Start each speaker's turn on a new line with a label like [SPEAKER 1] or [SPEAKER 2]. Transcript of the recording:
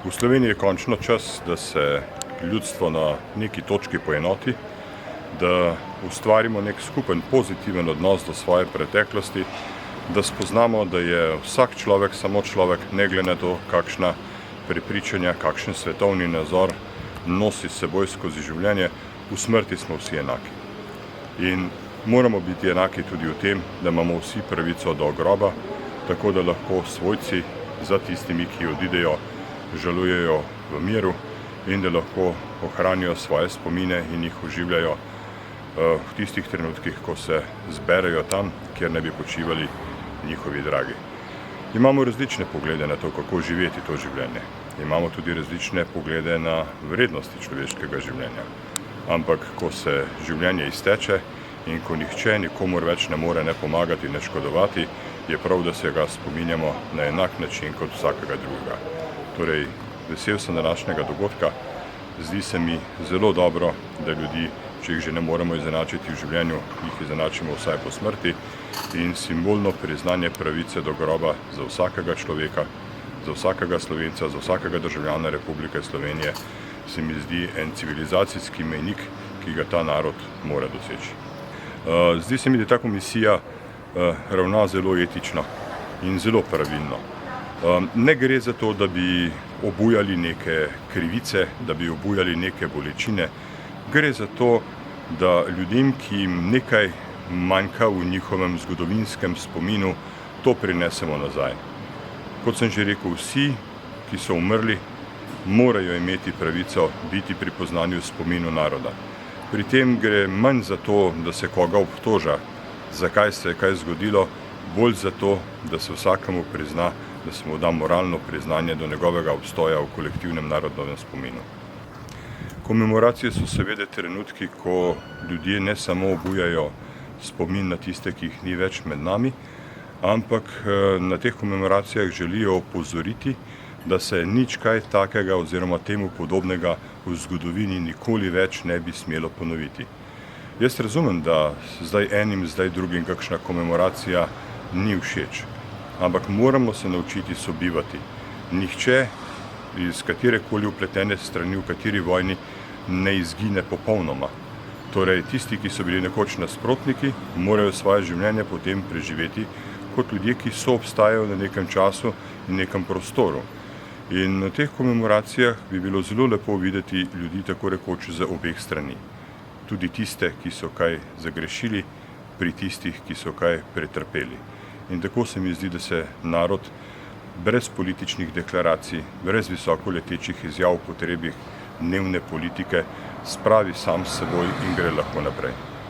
[SPEAKER 1] V Sloveniji je končno čas, da se ljudstvo na neki točki poenoti, da ustvarimo nek skupen pozitiven odnos do svoje preteklosti, da spoznamo, da je vsak človek samo človek, ne glede na to, kakšna prepričanja, kakšen svetovni nazor nosi s seboj skozi življenje, v smrti smo vsi enaki. In moramo biti enaki tudi v tem, da imamo vsi pravico do groba, tako da lahko svojci za tistimi, ki odidejo, žalujejo v miru in da lahko ohranijo svoje spomine in jih oživljajo v tistih trenutkih, ko se zberejo tam, kjer ne bi počivali njihovi dragi. Imamo različne poglede na to, kako živeti to življenje. Imamo tudi različne poglede na vrednosti človeškega življenja. Ampak, ko se življenje izteče in ko nihče nikomur več ne more ne pomagati, ne škodovati, je prav, da se ga spominjamo na enak način kot vsakega drugega. Torej, vesel sem današnjega dogodka. Zdi se mi zelo dobro, da ljudi, če jih že ne moremo izenačiti v življenju, jih izenačimo vsaj po smrti, in simbolno priznanje pravice do groba za vsakega človeka, za vsakega Slovenca, za vsakega državljana Republike Slovenije, se mi zdi en civilizacijski mejnik, ki ga ta narod mora doseči. Zdi se mi, da ta komisija ravna zelo etično in zelo pravilno. Ne gre za to, da bi obujali neke krivice, da bi obujali neke bolečine. Gre za to, da ljudem, ki jim nekaj manjka v njihovem zgodovinskem spominu, to prinesemo nazaj. Kot sem že rekel, vsi, ki so umrli, morajo imeti pravico biti pripoznani v spominu naroda. Pri tem gre manj za to, da se koga obtoža, zakaj se je kaj zgodilo, bolj za to, da se vsakemu prizna, da se mu da moralno priznanje do njegovega obstoja v kolektivnem narodnem spominu. Komemoracije so seveda trenutki, ko ljudje ne samo obujajo spomin na tiste, ki jih ni več med nami, ampak na teh komemoracijah želijo opozoriti, da se nič kaj takega oziroma temu podobnega v zgodovini nikoli več ne bi smelo ponoviti. Jaz razumem, da zdaj enim, zdaj drugim kakšna komemoracija ni všeč, ampak moramo se naučiti sobivati. Nihče iz katerekoli vpletene strani v kateri vojni ne izgine popolnoma. Torej, tisti, ki so bili nekoč nasprotniki, morajo svoje življenje potem preživeti kot ljudje, ki so obstajajo na nekem času in nekem prostoru. In na teh komemoracijah bi bilo zelo lepo videti ljudi tako rekoč z obeh strani. Tudi tiste, ki so kaj zagrešili, pri tistih, ki so kaj pretrpeli. In tako se mi zdi, da se narod brez političnih deklaracij, brez visoko letečih izjav o potrebi dnevne politike spravi sam s seboj in gre lahko naprej.